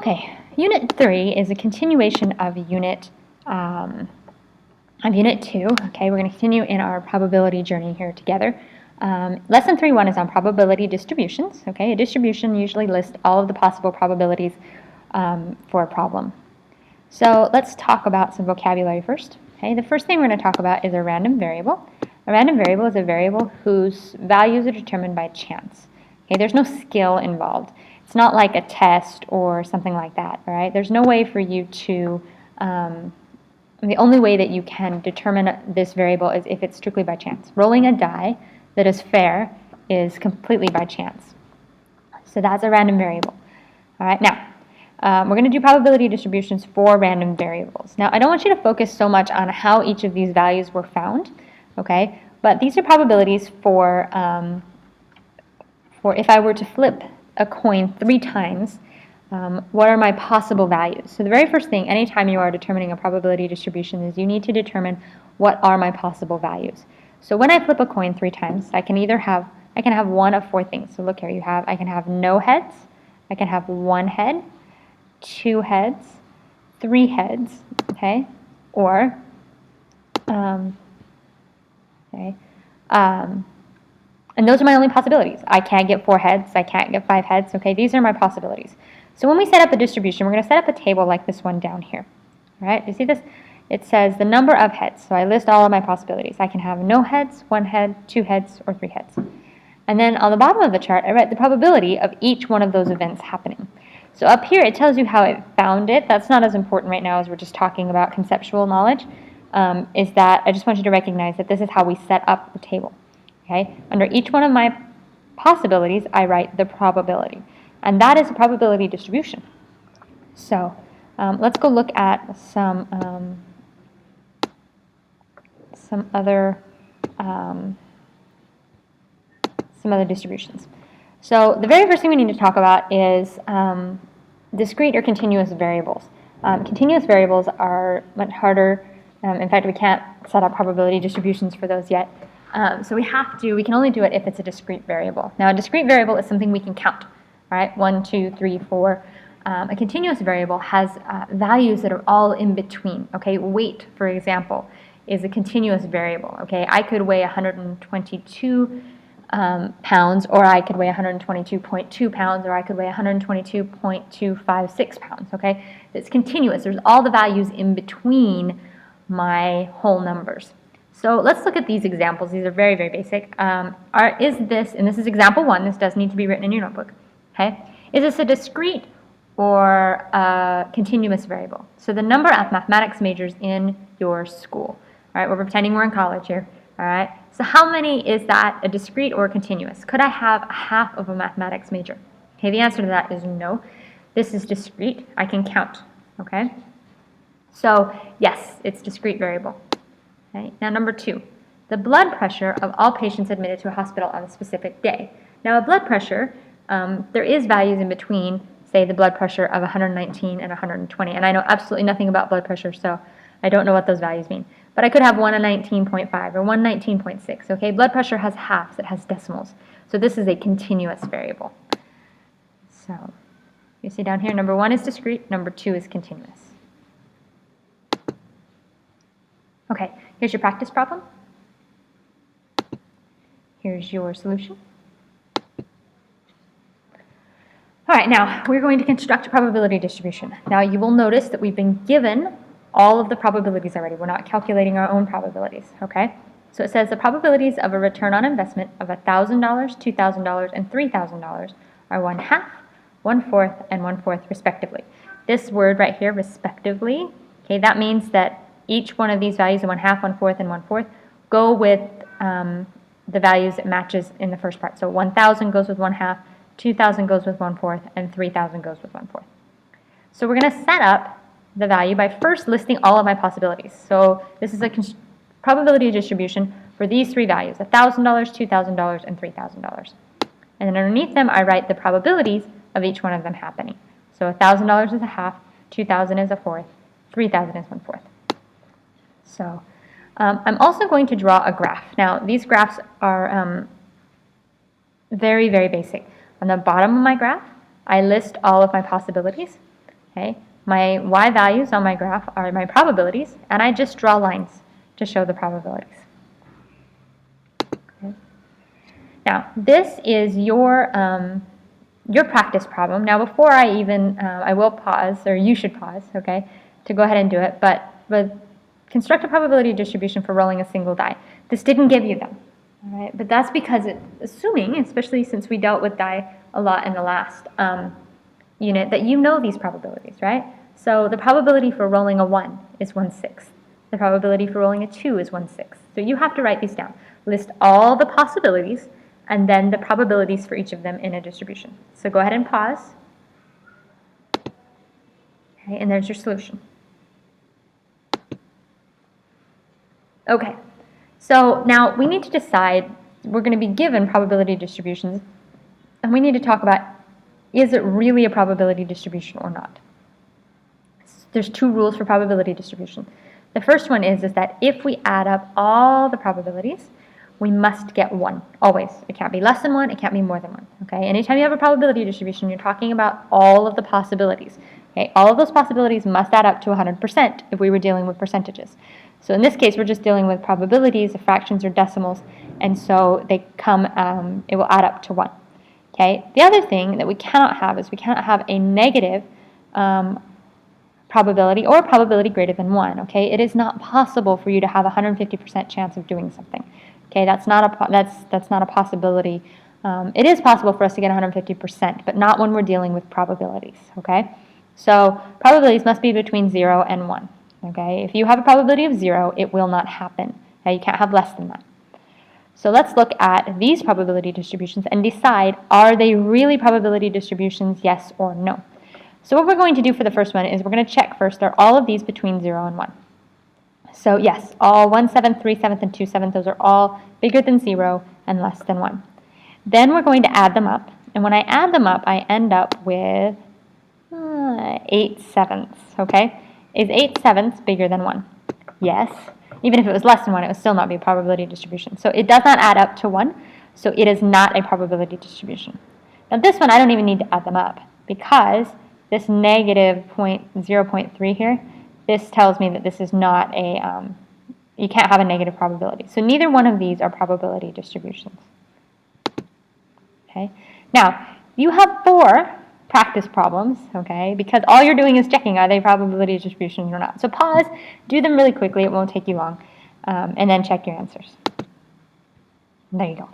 Okay, Unit 3 is a continuation of Unit 2. Okay, we're going to continue in our probability journey here together. Lesson 3.1 is on probability distributions. Okay, a distribution usually lists all of the possible probabilities for a problem. So let's talk about some vocabulary first. Okay, the first thing we're going to talk about is a random variable. A random variable is a variable whose values are determined by chance. Okay, there's no skill involved. It's not like a test or something like that, all right? There's no way for you to, the only way that you can determine this variable is if it's strictly by chance. Rolling a die that is fair is completely by chance. So that's a random variable. All right, now, we're going to do probability distributions for random variables. Now, I don't want you to focus so much on how each of these values were found, okay? But these are probabilities for if I were to flip a coin 3 times, what are my possible values? So the very first thing, anytime you are determining a probability distribution, is you need to determine what are my possible values. So when I flip a coin 3 times, I can have one of 4 things. So look here, I can have no heads, I can have 1 head, 2 heads, 3 heads, okay, or and those are my only possibilities. I can't get 4 heads, I can't get 5 heads, okay, these are my possibilities. So when we set up a distribution, we're going to set up a table like this one down here. All right, you see this? It says the number of heads, so I list all of my possibilities. I can have no heads, 1 head, 2 heads, or 3 heads. And then on the bottom of the chart, I write the probability of each one of those events happening. So up here, it tells you how it found it. That's not as important right now as we're just talking about conceptual knowledge, is that I just want you to recognize that this is how we set up the table. Okay? Under each one of my possibilities, I write the probability. And that is a probability distribution. So let's go look at some other distributions. So the very first thing we need to talk about is discrete or continuous variables. Continuous variables are much harder. In fact, we can't set up probability distributions for those yet. So we can only do it if it's a discrete variable. Now, a discrete variable is something we can count, right? 1, 2, 3, 4. A continuous variable has values that are all in between, okay? Weight, for example, is a continuous variable, okay? I could weigh 122 pounds, or I could weigh 122.2 pounds, or I could weigh 122.256 pounds, okay? It's continuous. There's all the values in between my whole numbers. So let's look at these examples. These are very, very basic. And this is example 1. This does need to be written in your notebook, okay? Is this a discrete or a continuous variable? So the number of mathematics majors in your school. All right, we're pretending we're in college here. All right, so how many is that, a discrete or continuous? Could I have half of a mathematics major? Okay, the answer to that is no. This is discrete. I can count, okay? So yes, it's discrete variable. Okay, now number 2, the blood pressure of all patients admitted to a hospital on a specific day. Now a blood pressure, there is values in between, say the blood pressure of 119 and 120, and I know absolutely nothing about blood pressure, so I don't know what those values mean. But I could have 119.5 or 119.6, okay? Blood pressure has halves, it has decimals. So this is a continuous variable. So you see down here, number 1 is discrete, number 2 is continuous. Okay, here's your practice problem. Here's your solution. All right, now we're going to construct a probability distribution. Now you will notice that we've been given all of the probabilities already. We're not calculating our own probabilities, okay? So it says the probabilities of a return on investment of $1,000, $2,000, and $3,000 are 1/2, 1/4, and 1/4 respectively. This word right here, respectively, okay, that means that each one of these values, 1/2, 1/4, and 1/4, go with the values it matches in the first part. So 1,000 goes with 1/2, 2,000 goes with 1/4, and 3,000 goes with 1/4. So we're going to set up the value by first listing all of my possibilities. So this is a probability distribution for these 3 values, $1,000, $2,000, and $3,000. And then underneath them, I write the probabilities of each one of them happening. So $1,000 is 1/2, 2,000 is 1/4, 3,000 is 1/4. So I'm also going to draw a graph. Now, these graphs are very, very basic. On the bottom of my graph, I list all of my possibilities. Okay, my y values on my graph are my probabilities, and I just draw lines to show the probabilities. Okay. Now, this is your practice problem. Now, before I even, I will pause, or you should pause, okay, to go ahead and do it, but construct a probability distribution for rolling a single die. This didn't give you them, all right, but that's because it's assuming, especially since we dealt with die a lot in the last unit, that you know these probabilities, right? So the probability for rolling a 1 is 1/6. The probability for rolling a 2 is 1/6. So you have to write these down. List all the possibilities and then the probabilities for each of them in a distribution. So go ahead and pause. Okay, and there's your solution. Okay, so now we need to decide, we're going to be given probability distributions, and we need to talk about, is it really a probability distribution or not? There's two rules for probability distribution. The first one is that if we add up all the probabilities, we must get 1, always. It can't be less than 1, it can't be more than 1, okay? Anytime you have a probability distribution, you're talking about all of the possibilities, okay? All of those possibilities must add up to 100% if we were dealing with percentages. So in this case, we're just dealing with probabilities of fractions or decimals, and so they come, it will add up to 1, okay? The other thing that we cannot have is we cannot have a negative probability or probability greater than 1, okay? It is not possible for you to have a 150% chance of doing something. Okay, that's not a possibility. It is possible for us to get 150%, but not when we're dealing with probabilities, okay? So probabilities must be between 0 and 1, okay? If you have a probability of 0, it will not happen. Okay? You can't have less than that. So let's look at these probability distributions and decide, are they really probability distributions, yes or no? So what we're going to do for the first one is we're going to check first, are all of these between 0 and 1? So yes, all 1/7, 3/7, and 2/7, those are all bigger than 0 and less than 1. Then we're going to add them up, and when I add them up, I end up with 8/7, okay? Is 8/7 bigger than 1? Yes. Even if it was less than 1, it would still not be a probability distribution. So it does not add up to 1, so it is not a probability distribution. Now this one, I don't even need to add them up, because this negative 0.3 here, this tells me that this is not a, you can't have a negative probability. So neither one of these are probability distributions. Okay. Now, you have 4 practice problems, okay, because all you're doing is checking, are they probability distributions or not. So pause, do them really quickly, it won't take you long, and then check your answers. There you go.